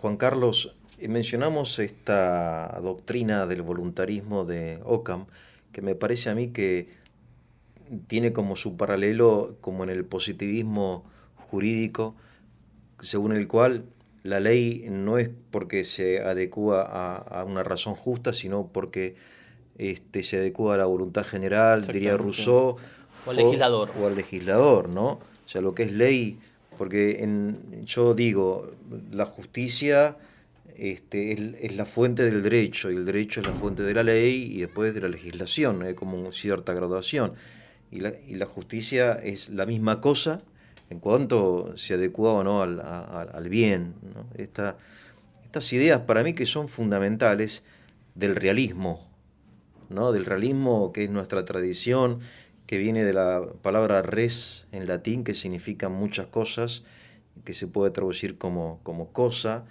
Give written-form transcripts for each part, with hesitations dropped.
Juan Carlos, mencionamos esta doctrina del voluntarismo de Occam, que me parece a mí que tiene como su paralelo como en el positivismo jurídico, según el cual la ley no es porque se adecúa a una razón justa, sino porque se adecúa a la voluntad general, diría Exactamente. Rousseau, O el legislador. o al legislador, ¿no? O sea, lo que es ley, porque yo digo, la justicia es la fuente del derecho, y el derecho es la fuente de la ley y después de la legislación, hay como cierta graduación. Y la justicia es la misma cosa en cuanto se adecua o no al bien, ¿no? Estas ideas para mí que son fundamentales del realismo, ¿no? Del realismo que es nuestra tradición, que viene de la palabra res en latín, que significa muchas cosas, que se puede traducir como cosa,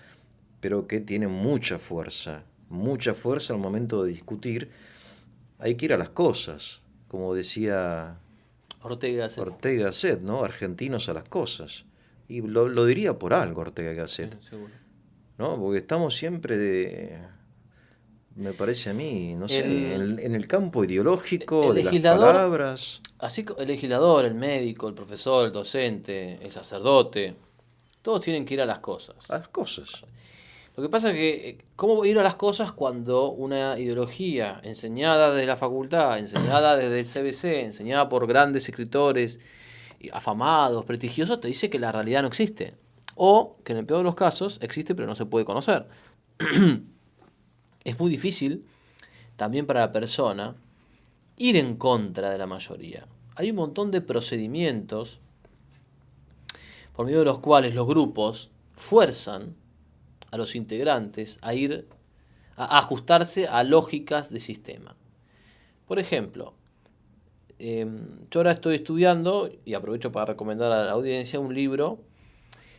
pero que tiene mucha fuerza al momento de discutir. Hay que ir a las cosas, como decía Ortega y Gasset. Ortega y Gasset, ¿no? Argentinos a las cosas. Y lo diría por algo Ortega y Sí, Gasset, seguro. ¿no? Porque estamos siempre me parece a mí, no sé, El, en el campo ideológico el de las legislador, palabras, el legislador, el médico, el profesor, el docente, el sacerdote, todos tienen que ir a las cosas. a las cosas. Lo que pasa es que, ¿cómo ir a las cosas cuando una ideología enseñada desde la facultad, enseñada desde el CBC, enseñada por grandes escritores afamados, prestigiosos, te dice que la realidad no existe? O que en el peor de los casos existe pero no se puede conocer. Es muy difícil también para la persona ir en contra de la mayoría. Hay un montón de procedimientos por medio de los cuales los grupos fuerzan a los integrantes a ir a ajustarse a lógicas de sistema. Por ejemplo, yo ahora estoy estudiando, y aprovecho para recomendar a la audiencia, un libro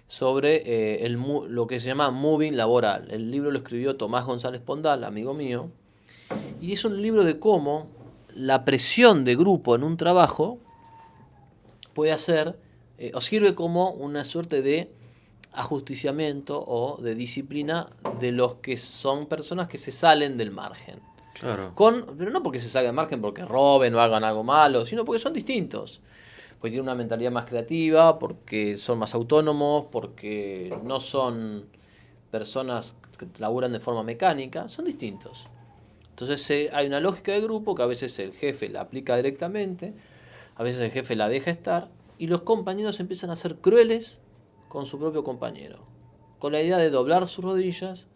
sobre lo que se llama moving laboral. El libro lo escribió Tomás González Pondal, amigo mío, y es un libro de cómo la presión de grupo en un trabajo puede hacer o sirve como una suerte de ajusticiamiento o de disciplina de los que son personas que se salen del margen. Claro. Pero no porque se salgan del margen porque roben o hagan algo malo, sino porque son distintos. Porque tienen una mentalidad más creativa, porque son más autónomos, porque no son personas que laburan de forma mecánica, son distintos. Entonces hay una lógica de grupo que a veces el jefe la aplica directamente, a veces el jefe la deja estar, y los compañeros empiezan a ser crueles con su propio compañero, con la idea de doblar sus rodillas,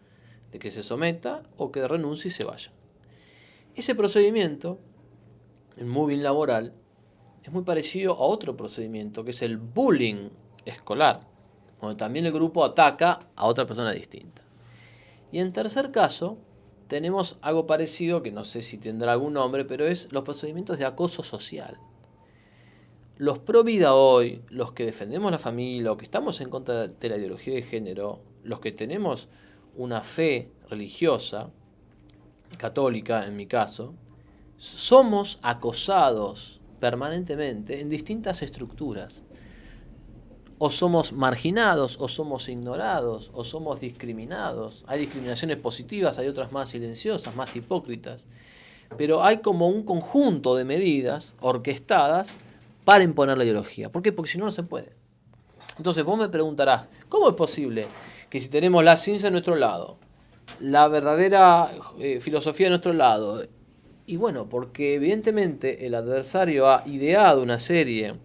de que se someta o que renuncie y se vaya. Ese procedimiento, el moving laboral, es muy parecido a otro procedimiento que es el bullying escolar, donde también el grupo ataca a otra persona distinta. Y en tercer caso, tenemos algo parecido, que no sé si tendrá algún nombre, pero es los procedimientos de acoso social. Los pro vida hoy, los que defendemos la familia, los que estamos en contra de la ideología de género, los que tenemos una fe religiosa, católica en mi caso, somos acosados permanentemente en distintas estructuras. O somos marginados, o somos ignorados, o somos discriminados. Hay discriminaciones positivas, hay otras más silenciosas, más hipócritas. Pero hay como un conjunto de medidas orquestadas para imponer la ideología. ¿Por qué? Porque si no, no se puede. Entonces vos me preguntarás, ¿cómo es posible que si tenemos la ciencia a nuestro lado, la verdadera filosofía a nuestro lado, y bueno, porque evidentemente el adversario ha ideado una serie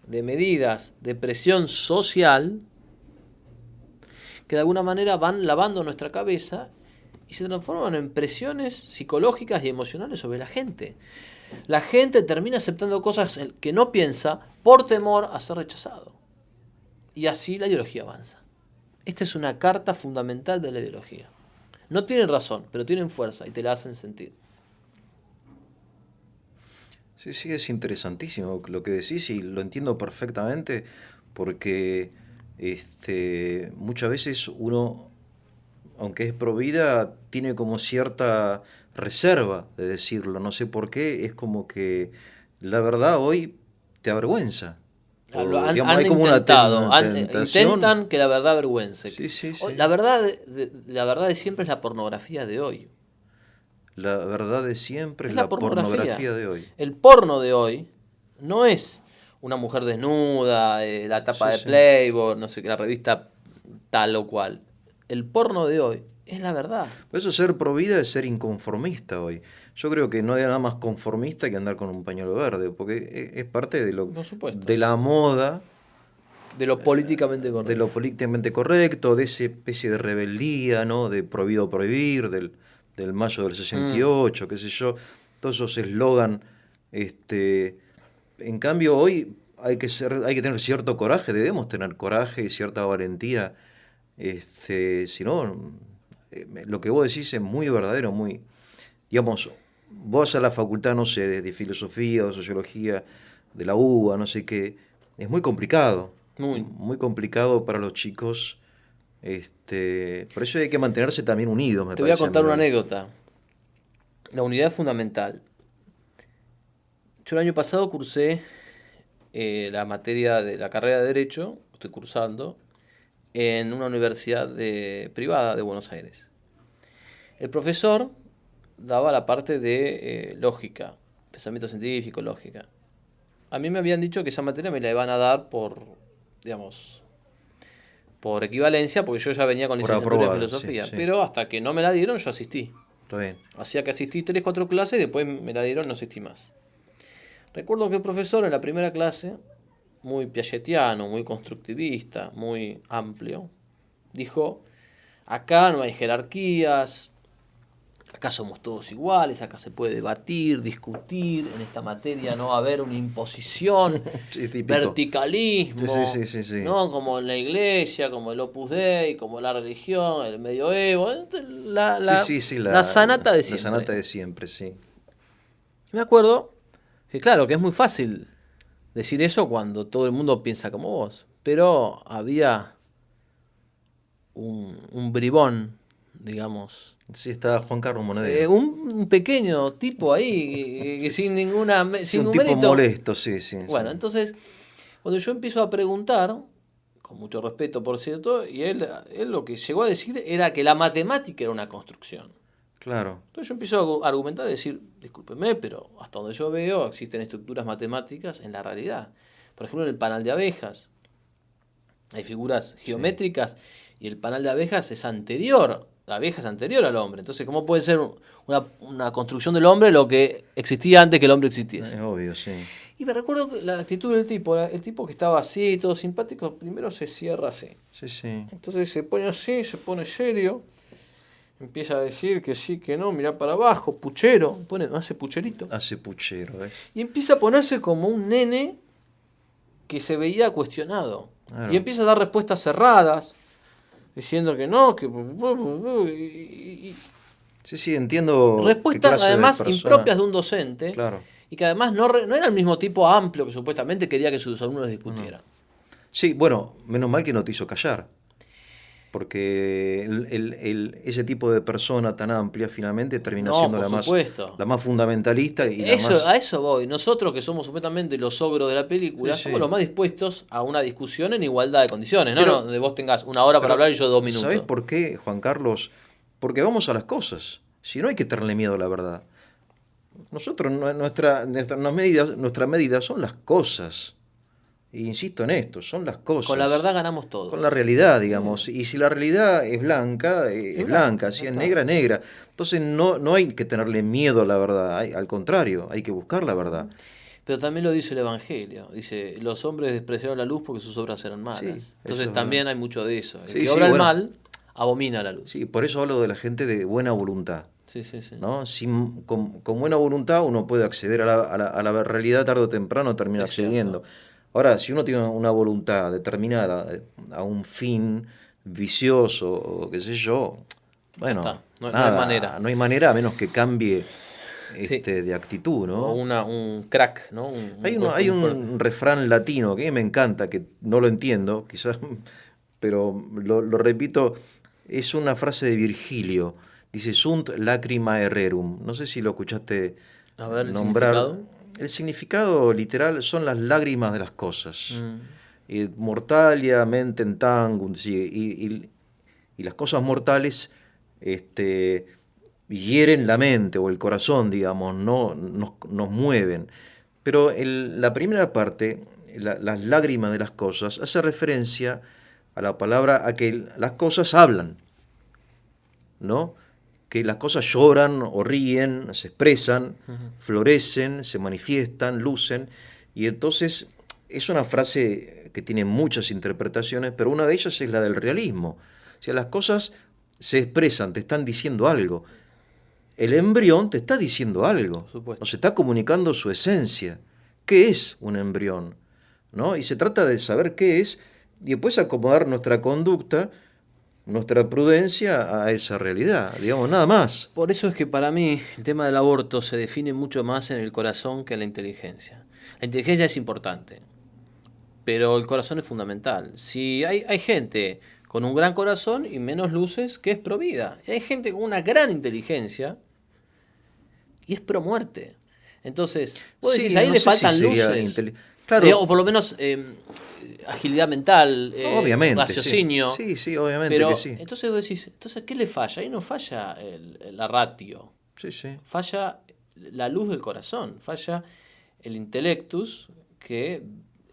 de medidas de presión social que de alguna manera van lavando nuestra cabeza y se transforman en presiones psicológicas y emocionales sobre la gente? La gente termina aceptando cosas que no piensa por temor a ser rechazado. Y así la ideología avanza. Esta es una carta fundamental de la ideología. No tienen razón, pero tienen fuerza y te la hacen sentir. Sí, sí, es interesantísimo lo que decís y lo entiendo perfectamente porque muchas veces uno, aunque es pro vida, tiene como cierta reserva de decirlo, no sé por qué, es como que la verdad hoy te avergüenza. digamos, Han hay como intentado, una tentación. intentan que la verdad avergüence. Sí, sí, Hoy, sí. la verdad de siempre es la pornografía de hoy. La verdad de siempre es Es la la pornografía. pornografía de hoy. El porno de hoy no es una mujer desnuda, la tapa Sí, de sí. Playboy, no sé qué, la revista tal o cual. El porno de hoy es la verdad. Por eso ser pro vida es ser inconformista hoy. Yo creo que no hay nada más conformista que andar con un pañuelo verde, porque es parte Por supuesto. de la moda, De lo políticamente de lo correcto. políticamente correcto, de esa especie de rebeldía, ¿no? De prohibido prohibir, del mayo del Mm. 68, qué sé yo, todos esos eslogan. Este, en cambio, hoy hay que tener cierto coraje, debemos tener coraje y cierta valentía. Si no, lo que vos decís es muy verdadero, muy, digamos, vos a la facultad, no sé, de filosofía o sociología, de la UBA, no sé qué, es Muy. muy complicado para los chicos. Por eso hay que mantenerse también unidos, me Te voy a parece a mí contar una hoy. anécdota. La unidad es fundamental. Yo el año pasado cursé la materia de la carrera de Derecho, estoy cursando, en una universidad privada de Buenos Aires. El profesor daba la parte de lógica, pensamiento científico, lógica. A mí me habían dicho que esa materia me la iban a dar digamos, por equivalencia, porque yo ya venía con Por licenciatura en aprobada, sí, filosofía. sí, Pero hasta que no me la dieron, yo asistí. está bien. Hacía que asistí 3 4 clases y después me la dieron, no asistí más. Recuerdo que el profesor en la primera clase, muy piagetiano, muy constructivista, muy amplio, dijo, acá no hay jerarquías, acá somos todos iguales, acá se puede debatir, discutir, en esta materia no va a haber una imposición, Sí, típico. Sí, sí, verticalismo, sí, sí, sí. ¿no? Como en la iglesia, como el Opus Dei, como la religión, el medioevo, Sí, sí, sí, la sanata de la sanata siempre. de siempre, sí. Me acuerdo que claro, que es muy fácil decir eso cuando todo el mundo piensa como vos, pero había un bribón, digamos, Sí, está Juan Carlos Monedero. un pequeño tipo ahí que Sí, sí. sin Sí, sin un un tipo mérito. molesto, sí, sí, sí. Bueno, entonces cuando yo empiezo a preguntar, con mucho respeto por cierto, y él lo que llegó a decir era que la matemática era una construcción. Claro. Entonces yo empiezo a argumentar y decir, discúlpeme, pero hasta donde yo veo existen estructuras matemáticas en la realidad. Por ejemplo, en el panal de abejas hay figuras Sí. geométricas y el panal de abejas es anterior, la abeja es anterior al hombre. Entonces, ¿cómo puede ser una construcción del hombre lo que existía antes que el hombre Es existiese? obvio, sí. Y me recuerdo que la actitud del tipo, el tipo que estaba así, todo simpático, primero se cierra así. Sí, sí. Entonces se pone así, se pone serio, empieza a decir que sí, que no, mira para abajo, puchero, hace pucherito. Hace puchero, ¿ves? Y empieza a ponerse como un nene que se veía cuestionado. Y Claro. empieza a dar respuestas cerradas, diciendo que no, que... y Sí, sí, entiendo qué respuestas clase de además persona. impropias de un docente, Claro. y que además no era el mismo tipo amplio que supuestamente quería que sus alumnos No, no. discutieran. Sí, bueno, menos mal que no te hizo callar. Porque ese tipo de persona tan amplia finalmente termina No, siendo por supuesto. la más fundamentalista y la Eso, más. a eso voy. Nosotros que somos supuestamente los ogros de la Sí, película, somos sí. los más dispuestos a una discusión en igualdad de condiciones, ¿no? Pero, No, donde vos tengas una hora para pero hablar y yo 2 ¿sabés minutos. por qué, Juan Carlos? Porque vamos a las cosas. Si no hay que tenerle miedo a la verdad. Nosotros, nuestra medida son las cosas. E insisto en esto, son las Con la cosas. verdad ganamos Con la todos. realidad, digamos. Y si la realidad es blanca, Es es blanca, blanca. ya Si es está. negra, es negra. Entonces no hay que tenerle miedo a la verdad. Al contrario, hay que buscar la verdad. Pero también lo dice el Evangelio. Dice, los hombres despreciaron la luz porque sus obras eran Sí, malas. eso Entonces es verdad. también hay mucho de eso. El Sí, que sí, obra el bueno. mal, abomina la luz. Sí, por eso hablo de la gente de buena voluntad. Sí, sí, sí. ¿No? Con buena voluntad uno puede acceder a la realidad tarde o temprano, termina Es cierto. accediendo. Ahora, si uno tiene una voluntad determinada a un fin vicioso o qué sé yo, Ya bueno, está. No hay nada, manera. no hay manera a menos que cambie Sí. de actitud, O ¿no? un crack, ¿no? Un golpe Hay muy fuerte. un refrán latino que a mí me encanta, que no lo entiendo, quizás, pero lo repito, es una frase de Virgilio. Dice, sunt lacrimae rerum. No sé si lo escuchaste A ver el nombrar. significado. El significado literal son las lágrimas de las cosas. Mm. Mortalia, mentem tangunt, sí, y las cosas mortales hieren la mente o el corazón, digamos, no nos mueven. Pero la primera parte, las lágrimas de las cosas, hace referencia a la palabra, a que las cosas hablan, ¿no? Que las cosas lloran o ríen, se expresan, florecen, se manifiestan, lucen, y entonces es una frase que tiene muchas interpretaciones, pero una de ellas es la del realismo. O sea, las cosas se expresan, te están diciendo algo. El embrión te está diciendo algo, Por supuesto. nos está comunicando su esencia. ¿Qué es un embrión? ¿No? Y se trata de saber qué es y después acomodar nuestra conducta, nuestra prudencia a esa realidad, digamos, nada más. Por eso es que para mí el tema del aborto se define mucho más en el corazón que en la inteligencia. La inteligencia es importante, pero el corazón es fundamental. Si hay gente con un gran corazón y menos luces que es pro vida. Y hay gente con una gran inteligencia y es pro muerte. Entonces, vos decís, ahí no le sé si faltan sería luces. Claro, O por lo menos agilidad mental, obviamente, raciocinio. sí, sí, obviamente Pero que sí. entonces vos decís, entonces, ¿qué le falla? Ahí no falla la ratio. Sí, sí. Falla la luz del corazón, falla el intellectus que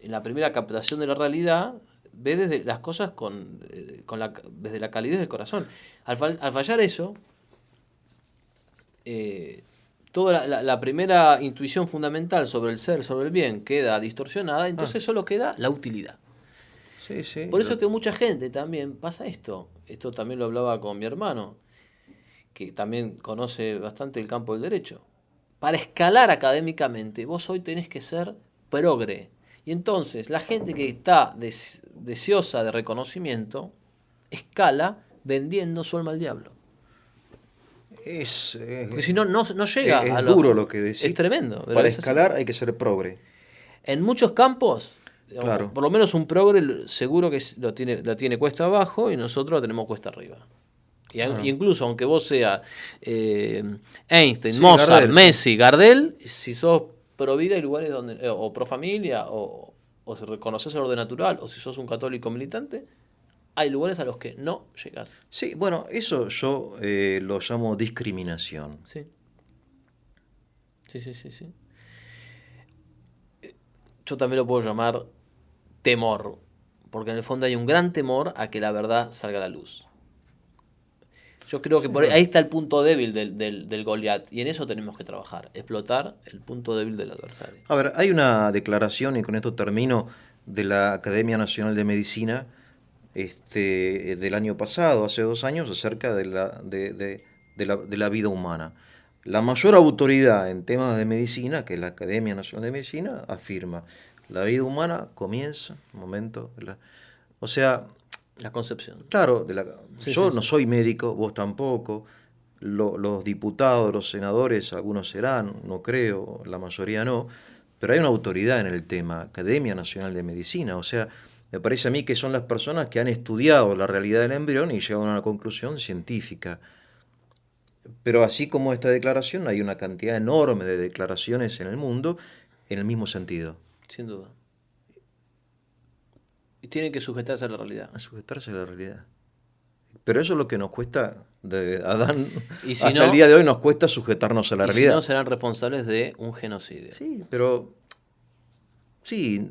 en la primera captación de la realidad ve desde las cosas desde la calidez del corazón. Al fallar eso, toda la primera intuición fundamental sobre el ser, sobre el bien, queda distorsionada, entonces solo queda la utilidad. Sí, sí. Por eso que mucha gente también pasa esto. Esto también lo hablaba con mi hermano, que también conoce bastante el campo del derecho. Para escalar académicamente, vos hoy tenés que ser progre. Y entonces, la gente que está deseosa de reconocimiento, escala vendiendo su alma al diablo. Porque si no, no llega es a duro lo que decís. Es tremendo. Para escalar hay que ser progre. En muchos campos, Claro. por lo menos un progre seguro que lo tiene cuesta abajo y nosotros lo tenemos cuesta arriba. Y incluso aunque vos seas Einstein, Sí, Mozart, Gardel, Messi, sí. Gardel, si sos pro vida hay lugares donde, o pro familia, o si reconoces el orden natural, o si sos un católico militante, hay lugares a los que no llegás. Sí, bueno, eso yo lo llamo discriminación. Sí. Sí. Yo también lo puedo llamar temor, porque en el fondo hay un gran temor a que la verdad salga a la luz. Yo creo que ahí está el punto débil del Goliat, y en eso tenemos que trabajar, explotar el punto débil del adversario. A ver, hay una declaración, y con esto termino, de la Academia Nacional de Medicina del año pasado, hace 2 años, acerca de la vida humana. La mayor autoridad en temas de medicina, que es la Academia Nacional de Medicina, afirma: la vida humana comienza, o sea, La concepción. claro, yo no Sí. soy médico, vos tampoco, los diputados, los senadores, algunos serán, no creo, la mayoría no, pero hay una autoridad en el tema, Academia Nacional de Medicina, o sea, me parece a mí que son las personas que han estudiado la realidad del embrión y llegan a una conclusión científica. Pero así como esta declaración, hay una cantidad enorme de declaraciones en el mundo en el mismo sentido. Sin duda. Y tienen que sujetarse a la realidad. A sujetarse a la realidad. Pero eso es lo que nos cuesta, de Adán Y si hasta el día de hoy nos cuesta sujetarnos a la realidad. Si no, serán responsables de un genocidio. Sí, pero sí,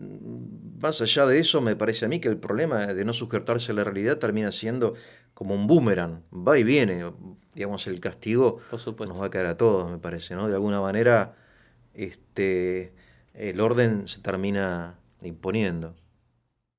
más allá de eso, me parece a mí que el problema de no sujetarse a la realidad termina siendo como un boomerang, va y viene. Digamos, el castigo Por supuesto. nos va a caer a todos, me parece, ¿no? De alguna manera, el orden se termina imponiendo.